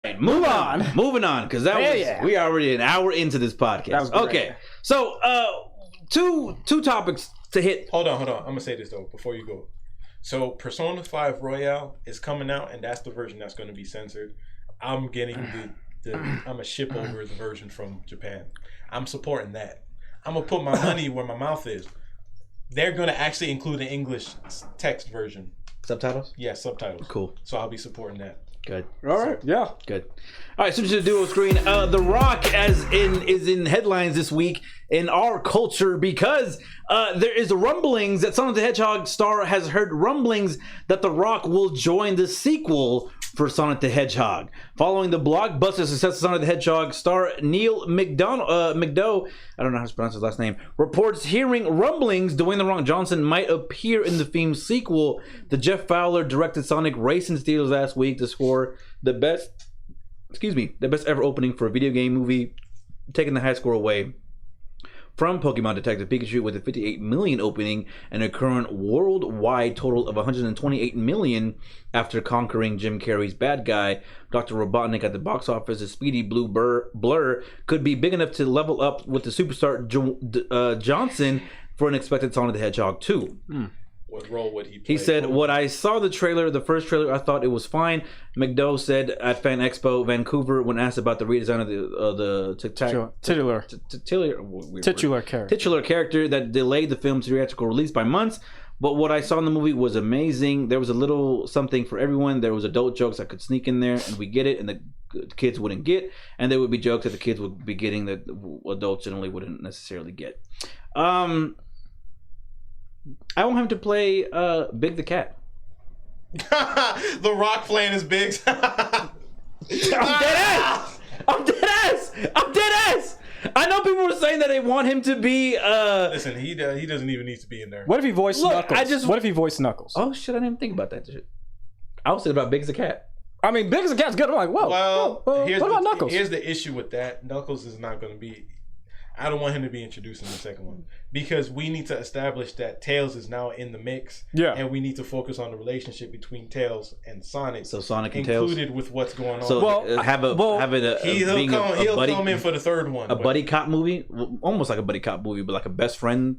Right, moving on, because we are already an hour into this podcast. Okay, so two topics to hit. Hold on. I'm gonna say this though before you go. So Persona 5 Royale is coming out, and that's the version that's going to be censored. I'm getting I'm gonna ship over the version from Japan. I'm supporting that. I'm gonna put my money where my mouth is. They're gonna actually include an English text version. Subtitles? Yeah, subtitles. Cool. So I'll be supporting that. Good. All right. Yeah. Good. All right. Switch to the duo screen. The Rock is in headlines this week in our culture because there is rumblings that Sonic the Hedgehog star has heard rumblings that The Rock will join the sequel for Sonic the Hedgehog. Following the blockbuster success of Sonic the Hedgehog, star Neil McDough, I don't know how to pronounce his last name, reports hearing rumblings Dwayne "The Rock" Johnson might appear in the themed sequel. The Jeff Fowler directed Sonic racing theaters last week to score the best ever opening for a video game movie, taking the high score away from Pokemon Detective Pikachu with a 58 million opening and a current worldwide total of 128 million after conquering Jim Carrey's Bad Guy. Dr. Robotnik at the box office, a speedy blue blur could be big enough to level up with the superstar Johnson for an expected Sonic the Hedgehog 2. What role would he play? He said, "What I saw the first trailer, I thought it was fine." McDowell said at Fan Expo Vancouver when asked about the redesign of the titular character that delayed the film's theatrical release by months. But what I saw in the movie was amazing. There was a little something for everyone. There was adult jokes that could sneak in there, and we get it, and the kids wouldn't get. And there would be jokes that the kids would be getting that adults generally wouldn't necessarily get. I want him to play Big the Cat. The Rock playing as Biggs. I'm dead ass. I know people were saying that they want him to be. Listen, he doesn't even need to be in there. What if he voiced Knuckles? What if he voiced Knuckles? Oh shit! I didn't even think about that shit. I was thinking about Biggs the Cat. I mean, Biggs the Cat's good. I'm like, whoa. Well, what about Knuckles? Here's the issue with that. Knuckles is not going to be. I don't want him to be introduced in the second one because we need to establish that Tails is now in the mix. Yeah. And we need to focus on the relationship between Tails and Sonic. So Sonic and Tails included with what's going on. So he'll come in for the third one. A buddy cop movie, almost like a buddy cop movie, but like a best friend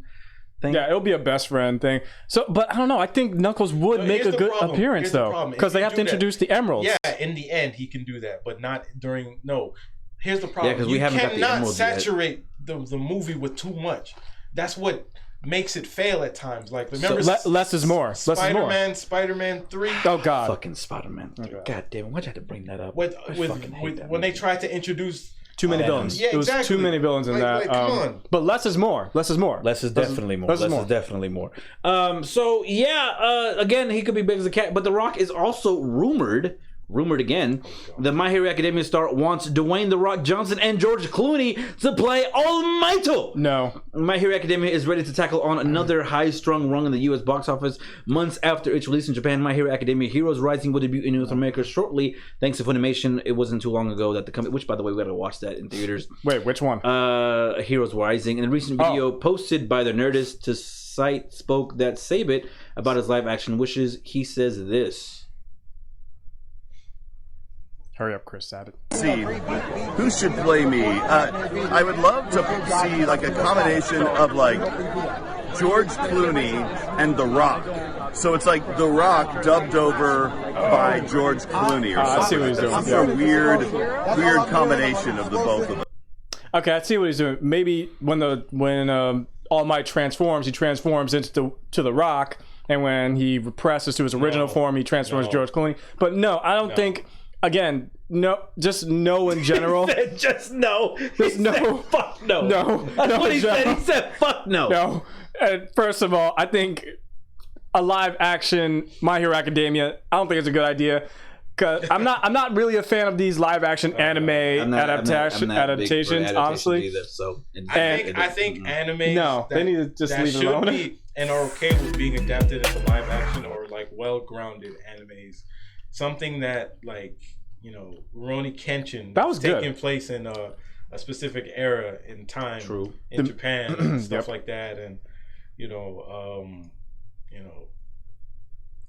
thing. Yeah, it'll be a best friend thing. So, but I don't know. I think Knuckles would make a good appearance though, because they have to introduce the emeralds. Yeah, in the end he can do that, but not during. No. Here's the problem. Yeah, we haven't got the cannot saturate the movie with too much. That's what makes it fail at times. Like remember, less is more. Spider-Man 3. Oh God, fucking Spider-Man. God damn it! Why'd you have to bring that up? When they tried to introduce too many villains. Yeah, exactly. It was too many villains in that. Come on. But less is more. Less is more. Less is definitely more. Less is definitely more. So yeah, again, he could be Big as a Cat, but The Rock is also rumored again, the My Hero Academia star wants Dwayne "The Rock" Johnson and George Clooney to play All Might. No. My Hero Academia is ready to tackle on another high-strung rung in the U.S. box office. Months after its release in Japan, My Hero Academia Heroes Rising will debut in North America shortly, thanks to Funimation. It wasn't too long ago that the company, which by the way, we gotta watch that in theaters. Wait, which one? Heroes Rising. In a recent video posted by the Nerdist to site spoke that Sabit about his live-action wishes. He says this. Hurry up, Chris Sabat. See who should play me. I would love to see like a combination of like George Clooney and The Rock. So it's like The Rock dubbed over by George Clooney or something. I see what he's doing. It's a weird combination of the both of them. Okay, I see what he's doing. Maybe when All Might transforms, he transforms into The Rock, and when he represses to his original form, he transforms George Clooney. But no, I don't think. Again, no, just no in general. He said just no. Just no. Said, fuck no. No. That's what he said. He said fuck no. No. And first of all, I think a live action My Hero Academia, I don't think it's a good idea. Cause I'm not really a fan of these live action anime adaptations, honestly. Either, so I think anime. No, they need to just leave it alone. And are okay with being adapted into live action or like well-grounded animes. Something that, like, you know, Rurouni Kenshin that was taking place in a specific era in time in Japan and stuff like that, and you know,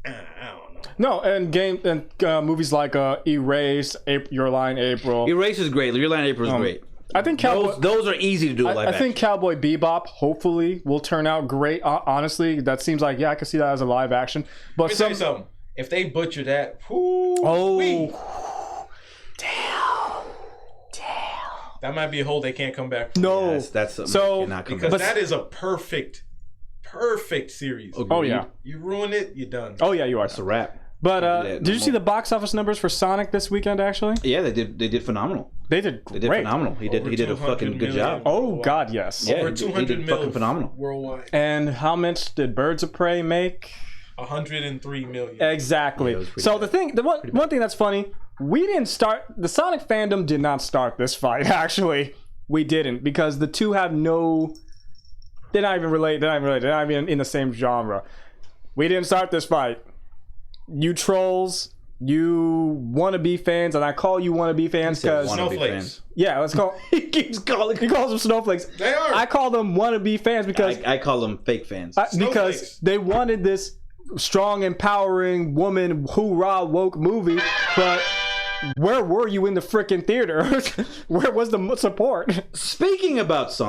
I don't know. No, and movies like Erase, Your Line, April. Erase is great. Your Line April is great. I think Those are easy to do live I think Cowboy Bebop hopefully will turn out great. Honestly, that seems like I can see that as a live action. But Let me tell you something. If they butcher that, that might be a hole they can't come back from. No, that's something so they cannot come because back. that is a perfect series. Oh yeah, You ruin it, you're done. oh yeah, you are. It's a wrap. But did you see the box office numbers for Sonic this weekend? Actually, Yeah, they did phenomenal. they did great. They did phenomenal. He did a 200 fucking good million. job. Oh God, yes. Yeah, Over he 200 did fucking million phenomenal. worldwide. And how much did Birds of Prey make? 103 million. Exactly. Yeah, it was pretty So bad. the one thing that's funny, we didn't start the Sonic fandom did not start this fight. Actually, we didn't because the two have no. They're not even related. They're not even in the same genre. We didn't start this fight. You trolls, you wannabe fans, and I call you wannabe fans because Snowflakes. yeah, let's call. He keeps calling. He calls them snowflakes. They are. I call them wannabe fans because I call them fake fans. because Snowflakes. they wanted this strong, empowering woman, hoorah, woke movie, but where were you in the freaking theater? Where was the support? Speaking about Sonic.